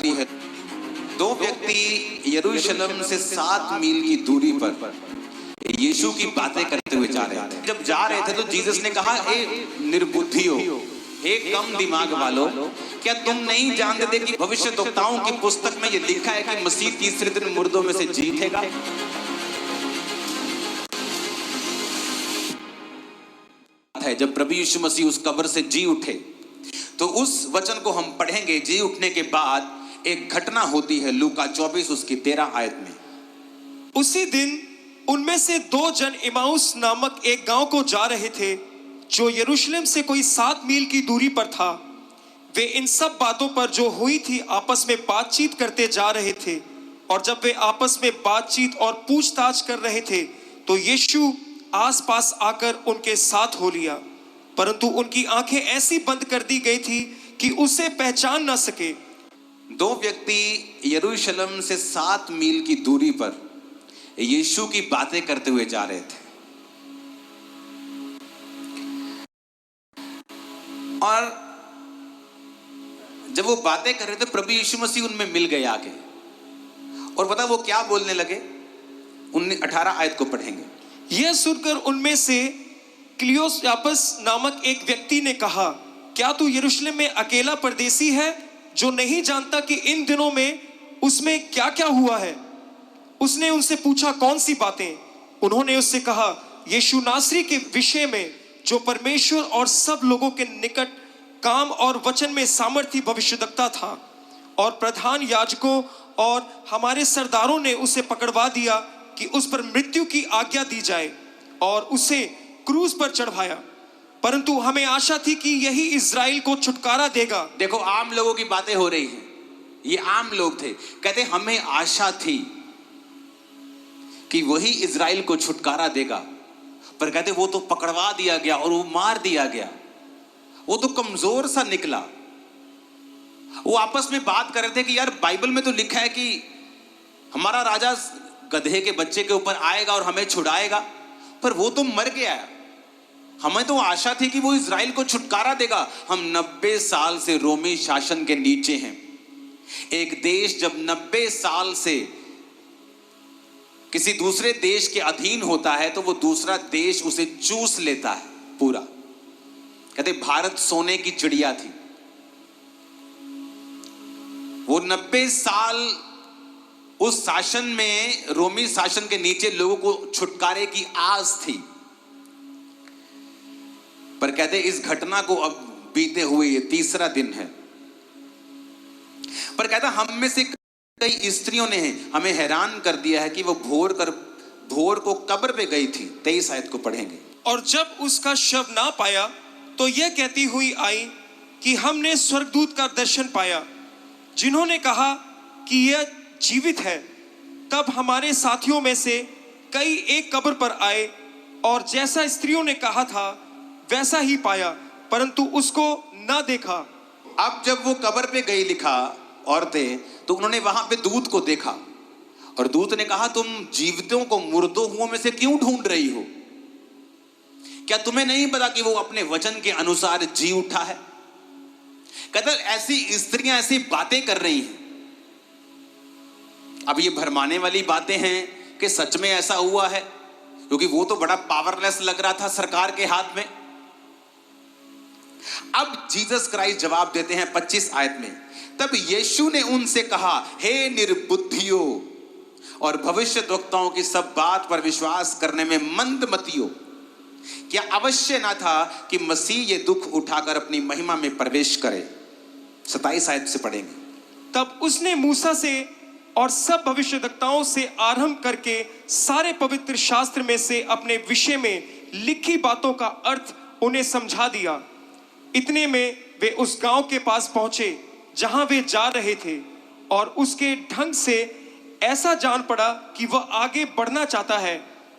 होती है। दो व्यक्ति यरूशलेम से 7 मील की दूरी पर यीशु की बातें करते हुए जा रहे थे। जब जा रहे थे तो जीसस ने कहा, ए निर्बुद्धियों, हे कम दिमाग वालों, क्या तुम नहीं जानते कि भविष्यद्वक्ताओं की पुस्तक में यह लिखा है कि मसीह तीसरे दिन मुर्दों में से जी उठेगा? है जब प्रभु यीशु मसीह उस कब्र से जी उठे तो उस वचन को हम पढ़ेंगे। जी उठने के बाद एक घटना होती है, लूका 24 उसकी 13 आयत में। उसी दिन उनमें से 2 जन इमाउस नामक एक गांव को जा रहे थे, जो यरूशलेम से कोई 7 मील की दूरी पर था। वे इन सब बातों पर जो हुई थी आपस में बातचीत करते जा रहे थे। और जब वे आपस में बातचीत और पूछताछ कर रहे थे तो यीशु आसपास आकर उनके साथ हो लिया, परंतु उनकी आंखें ऐसी बंद कर दी गई थी कि उसे पहचान न सके। 2 व्यक्ति यरूशलेम से 7 मील की दूरी पर यीशु की बातें करते हुए जा रहे थे, और जब वो बातें कर रहे थे प्रभु यीशु मसीह उनमें मिल गए आगे। और पता वो क्या बोलने लगे? 18 आयत को पढ़ेंगे। यह सुनकर उनमें से क्लियोपास नामक एक व्यक्ति ने कहा, क्या तू यरूशलेम में अकेला परदेसी है, जो नहीं जानता कि इन दिनों में उसमें क्या क्या हुआ है? उसने उनसे पूछा, कौन सी बातें? उन्होंने उससे कहा, यीशु नासरी के विषय में, जो परमेश्वर और सब लोगों के निकट काम और वचन में सामर्थी भविष्यद्वक्ता था। और प्रधान याजकों और हमारे सरदारों ने उसे पकड़वा दिया कि उस पर मृत्यु की आज्ञा दी जाए और उसे क्रूस पर चढ़वाया, परंतु हमें आशा थी कि यही इज़राइल को छुटकारा देगा। देखो, आम लोगों की बातें हो रही हैं। ये आम लोग थे, कहते हमें आशा थी कि वही इज़राइल को छुटकारा देगा, पर कहते वो तो पकड़वा दिया गया और वो मार दिया गया। वो तो कमजोर सा निकला। वो आपस में बात कर रहे थे कि यार बाइबल में तो लिखा है कि हमारा राजा गधे के बच्चे के ऊपर आएगा और हमें छुड़ाएगा, पर वो तो मर गया। हमें तो आशा थी कि वो इज़राइल को छुटकारा देगा। हम 90 साल से रोमी शासन के नीचे हैं। एक देश जब 90 साल से किसी दूसरे देश के अधीन होता है तो वो दूसरा देश उसे चूस लेता है पूरा। कहते भारत सोने की चिड़िया थी। वो 90 साल उस शासन में, रोमी शासन के नीचे लोगों को छुटकारे की आस थी, पर कहते इस घटना को अब बीते हुए ये 3रा दिन है। पर कहता हम में से कई स्त्रियों ने हमें हैरान कर दिया है कि वो भोर को कब्र पे गई थी। 23 आयत को पढ़ेंगे। और जब उसका शव ना पाया तो यह कहती हुई आई कि हमने स्वर्गदूत का दर्शन पाया, जिन्होंने कहा कि यह जीवित है। तब हमारे साथियों में से कई एक कब्र पर आए और जैसा स्त्रियों ने कहा था वैसा ही पाया, परंतु उसको ना देखा। अब जब वो कब्र पे गई लिखा औरतें, तो उन्होंने वहां पे दूत को देखा और दूत ने कहा, तुम जीवितों को मुर्दों हुओं में से क्यों ढूंढ रही हो? क्या तुम्हें नहीं पता कि वो अपने वचन के अनुसार जी उठा है? कहता ऐसी स्त्रियां ऐसी बातें कर रही हैं। अब ये भरमाने वाली बातें हैं कि सच में ऐसा हुआ है, क्योंकि वो तो बड़ा पावरलेस लग रहा था सरकार के हाथ में। अब जीसस क्राइस्ट जवाब देते हैं 25 आयत में। तब यीशु ने उनसे कहा, हे निर्बुद्धियों और भविष्यद्वक्ताओं की सब बात पर विश्वास करने में मंदमतियों, क्या अवश्य ना था कि मसीह ये दुख उठाकर अपनी महिमा में प्रवेश करे? 27 आयत से पढ़ेंगे। तब उसने मूसा से और सब भविष्यद्वक्ताओं से आरंभ करके सारे पवित्र शास्त्र में से अपने विषय में लिखी बातों का अर्थ उन्हें समझा दिया। इतने में वे उस गांव के पास पहुंचे जहां वे जा रहे थे, और उसके ढंग से ऐसा जान पड़ा कि वह आगे बढ़ना चाहता है,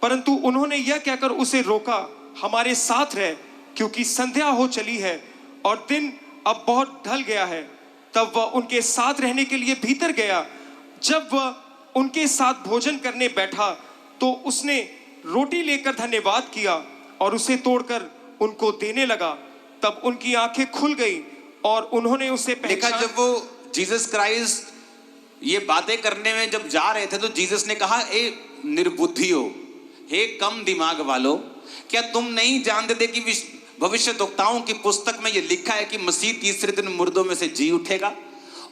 परंतु उन्होंने यह कहकर उसे रोका, हमारे साथ रह, क्योंकि संध्या हो चली है और दिन अब बहुत ढल गया है। तब वह उनके साथ रहने के लिए भीतर गया। जब वह उनके साथ भोजन करने बैठा तो उसने रोटी लेकर धन्यवाद किया और उसे तोड़कर उनको देने लगा। तब उनकी आंखें खुल गई और उन्होंने उसे देखा। जब वो जीसस क्राइस्ट ये बातें करने में जब जा रहे थे तो जीसस ने कहा, ए निर्बुद्धियो, हे कम दिमाग वालों, क्या तुम नहीं जानते थे कि भविष्यद्वक्ताओं की पुस्तक में ये लिखा है कि मसीह तीसरे दिन मुर्दों में से जी उठेगा?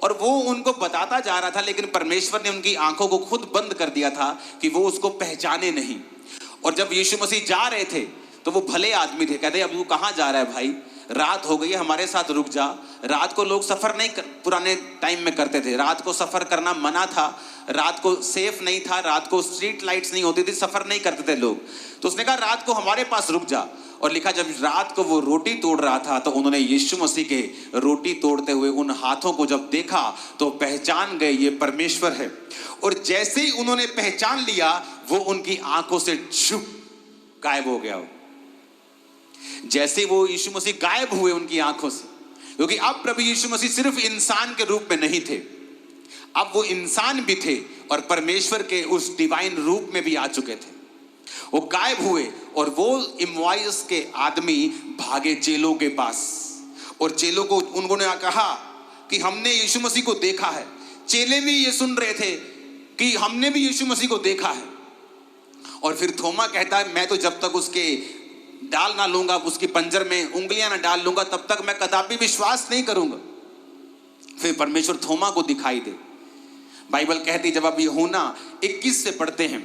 और वो उनको बताता जा रहा था, लेकिन परमेश्वर ने उनकी आंखों को खुद बंद कर दिया था कि वो उसको पहचाने नहीं। और जब यीशु मसीह जा रहे थे तो वो भले आदमी थे, कहते अब वो कहाँ जा रहा है भाई, रात हो गई है, हमारे साथ रुक जा। रात को लोग सफर नहीं पुराने टाइम में करते थे, रात को सफर करना मना था, रात को सेफ नहीं था, रात को स्ट्रीट लाइट्स नहीं होती थी, सफर नहीं करते थे लोग। तो उसने कहा रात को हमारे पास रुक जा। और लिखा जब रात को वो रोटी तोड़ रहा था तो उन्होंने यीशु मसीह के रोटी तोड़ते हुए उन हाथों को जब देखा तो पहचान गए ये परमेश्वर है। और जैसे ही उन्होंने पहचान लिया वो उनकी आंखों से छुप गायब हो गया। जैसे वो यीशु मसीह गायब हुए उनकी आंखों से, क्योंकि अब प्रभु यीशु मसीह सिर्फ इंसान के रूप में नहीं थे, अब वो इंसान भी थे और परमेश्वर के उस डिवाइन रूप में भी आ चुके थे। वो गायब हुए और वो इम्वाइस के आदमी भागे चेलों के पास, और चेलों को उन्होंने कहा कि हमने यीशु मसीह को देखा है। चेले भी ये सुन रहे थे कि हमने भी यीशु मसीह को देखा है। और फिर थोमा कहता है मैं तो जब तक उसके डाल ना लूंगा, उसकी पंजर में उंगलियां ना डाल लूंगा, तब तक मैं कदापि विश्वास नहीं करूंगा। फिर परमेश्वर थोमा को दिखाई दे। बाइबल कहती जब आप यूहन्ना 21 से पढ़ते हैं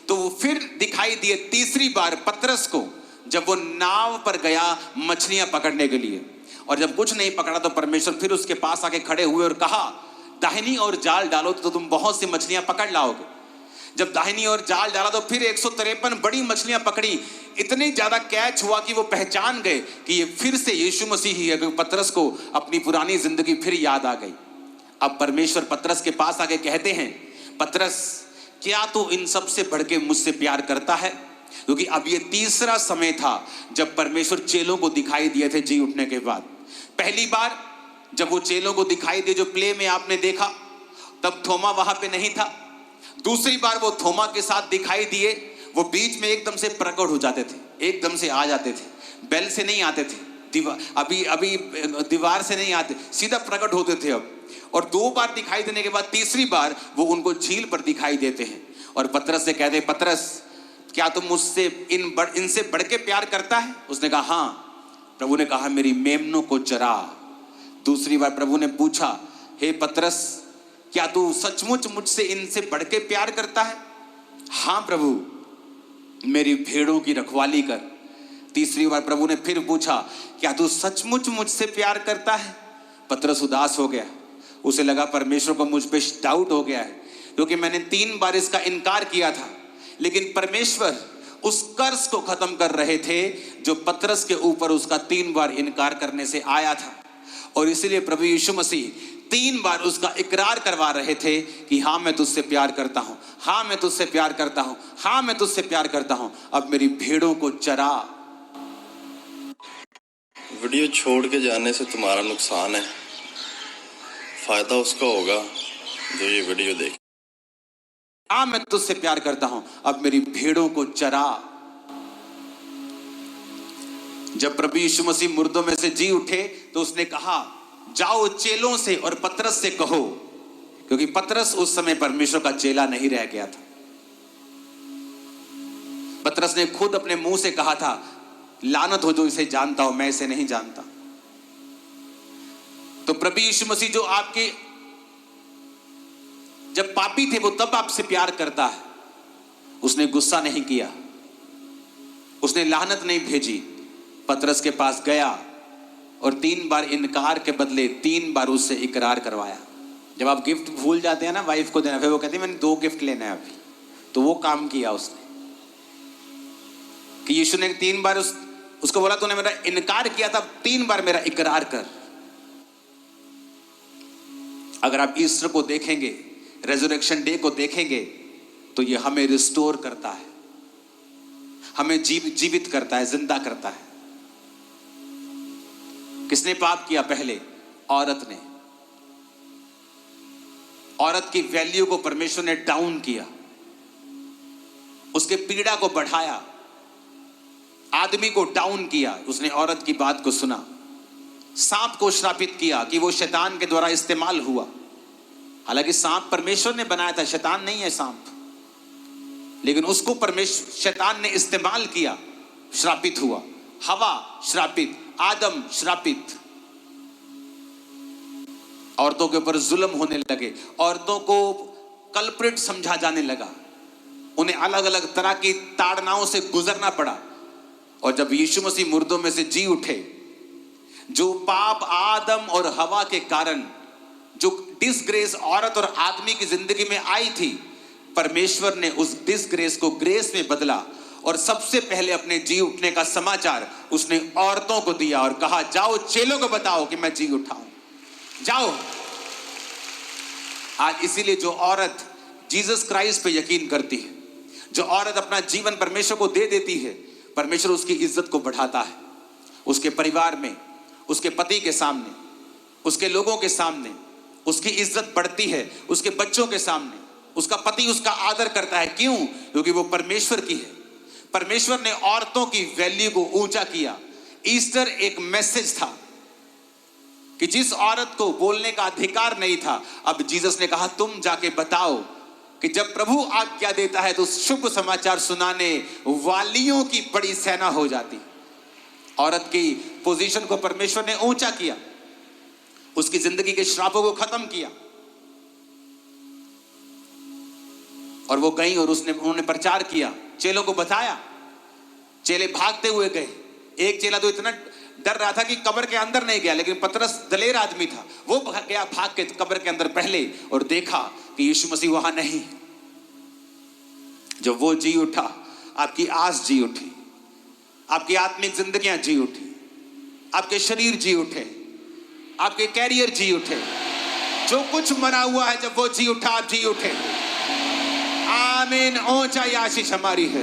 तो वो फिर दिखाई दिए तीसरी बार पतरस को, जब वो नाव पर गया मछलियां पकड़ने के लिए। और जब कुछ नहीं पकड़ा तो परमेश्वर फिर उसके पास आके खड़े हुए और कहा दाहिनी और जाल डालो तो तुम बहुत सी मछलियां पकड़ लाओगे। जब दाहिनी और जाल डाला तो फिर 153 बड़ी मछलियां पकड़ी। इतनी ज्यादा कैच हुआ कि वो पहचान गए कि ये फिर से यीशु मसीह ही है, क्योंकि पतरस को अपनी पुरानी जिंदगी फिर याद आ गई। अब परमेश्वर पतरस के पास आके कहते हैं, पतरस क्या तू इन सब से बढ़ के मुझसे प्यार करता है? क्योंकि अब ये तीसरा समय था जब परमेश्वर चेलों को दिखाई दिए थे जी उठने के बाद। पहली बार जब वो चेलों को दिखाई दिए जो प्ले में आपने देखा, तब थोमा वहां पे नहीं था। दूसरी बार वो थोमा के साथ दिखाई दिए, वो बीच में एकदम से प्रकट हो जाते थे, एकदम से आ जाते थे, बेल से नहीं आते थे, अभी दीवार से नहीं आते, सीधा प्रकट होते थे अब। और 2 बार दिखाई देने के बाद तीसरी बार वो उनको झील पर दिखाई देते हैं और पतरस से कहते हैं, पतरस क्या तुम मुझसे इनसे बढ़ के प्यार करता है? उसने कहा हाँ। प्रभु ने कहा मेरी मेमनों को चरा। दूसरी बार प्रभु ने पूछा, हे पतरस क्या तू सचमुच मुझसे इनसे बढ़ के प्यार करता है? हाँ प्रभु, मेरी भेड़ों की रखवाली कर। तीसरी बार प्रभु ने फिर पूछा, क्या तू सचमुच मुझसे प्यार करता है? पतरस उदास हो गया, उसे लगा परमेश्वर को मुझ पे डाउट हो गया है, क्योंकि मैंने 3 बार इसका इनकार किया था। लेकिन परमेश्वर उस कर्ज को खत्म कर रहे थे जो पतरस के ऊपर उसका 3 बार इनकार करने से आया था। और इसलिए प्रभु यीशु मसीह 3 बार उसका इकरार करवा रहे थे कि हाँ मैं तुझसे प्यार करता हूं, हाँ मैं तुझसे प्यार करता हूं, हाँ मैं तुझसे प्यार करता हूं, अब मेरी भेड़ों को चरा। वीडियो छोड़ के जाने से तुम्हारा नुकसान है, फायदा उसका होगा जो ये वीडियो देखे। हाँ मैं तुझसे प्यार करता हूं, अब मेरी भेड़ों को चरा। जब प्रभु यीशु मसीह मुर्दों में से जी उठे तो उसने कहा जाओ चेलों से और पतरस से कहो, क्योंकि पतरस उस समय परमेश्वर का चेला नहीं रह गया था। पतरस ने खुद अपने मुंह से कहा था, लानत हो जो इसे जानता हो, मैं इसे नहीं जानता। तो प्रभु यीशु मसीह जो आपके जब पापी थे वो तब आपसे प्यार करता है। उसने गुस्सा नहीं किया, उसने लानत नहीं भेजी, पतरस के पास गया और 3 बार इनकार के बदले 3 बार उससे इकरार करवाया। जब आप गिफ्ट भूल जाते हैं ना वाइफ को देना, फिर वो कहती है मैंने 2 गिफ्ट लेना है अभी, तो वो काम किया उसने कि यीशु ने 3 बार उसको बोला तूने मेरा इनकार किया था, 3 बार मेरा इकरार कर। अगर आप ईस्टर को देखेंगे, रेजरेक्शन डे को देखेंगे, तो ये हमें रिस्टोर करता है, हमें जीवित करता है, जिंदा करता है। किसने पाप किया पहले? औरत ने। औरत की वैल्यू को परमेश्वर ने डाउन किया, उसके पीड़ा को बढ़ाया, आदमी को डाउन किया। उसने औरत की बात को सुना, सांप को श्रापित किया कि वो शैतान के द्वारा इस्तेमाल हुआ। हालांकि सांप परमेश्वर ने बनाया था, शैतान नहीं है सांप, लेकिन उसको परमेश्वर शैतान ने इस्तेमाल किया, श्रापित हुआ। हवा श्रापित, आदम श्रापित। औरतों के ऊपर जुल्म होने लगे, औरतों को कल्प्रिट समझा जाने लगा, उन्हें अलग अलग तरह की ताड़नाओं से गुजरना पड़ा। और जब यीशु मसीह मुर्दों में से जी उठे, जो पाप आदम और हवा के कारण, जो डिसग्रेस औरत और आदमी की जिंदगी में आई थी, परमेश्वर ने उस डिसग्रेस को ग्रेस में बदला और सबसे पहले अपने जी उठने का समाचार उसने औरतों को दिया और कहा, जाओ चेलों को बताओ कि मैं जी उठा हूं, जाओ। आज इसीलिए जो औरत जीसस क्राइस्ट पे यकीन करती है, जो औरत अपना जीवन परमेश्वर को दे देती है, परमेश्वर उसकी इज्जत को बढ़ाता है। उसके परिवार में, उसके पति के सामने, उसके लोगों के सामने उसकी इज्जत बढ़ती है। उसके बच्चों के सामने उसका पति उसका आदर करता है। क्यों? क्योंकि वो परमेश्वर की है। परमेश्वर ने औरतों की वैल्यू को ऊंचा किया। ईस्टर एक मैसेज था कि जिस औरत को बोलने का अधिकार नहीं था, अब जीसस ने कहा, तुम जाके बताओ कि जब प्रभु आज्ञा देता है तो शुभ समाचार सुनाने वालियों की बड़ी सेना हो जाती। औरत की पोजीशन को परमेश्वर ने ऊंचा किया, उसकी जिंदगी के श्रापों को खत्म किया। और वो गई और उन्होंने प्रचार किया, चेलों को बताया। चेले भागते हुए गए। एक चेला तो इतना डर रहा था कि कब्र के अंदर नहीं गया, लेकिन पतरस दलेर आदमी था, वो गया भाग के कब्र के अंदर पहले और देखा कि यीशु मसीह वहां नहीं। जब वो जी उठा, आपकी आस जी उठी, आपकी आत्मिक जिंदगियां जी उठी, आपके शरीर जी उठे, आपके कैरियर जी उठे। जो कुछ मरा हुआ है, जब वो जी उठा, आप जी उठे। आमीन। ऊंचाई आशीष हमारी है।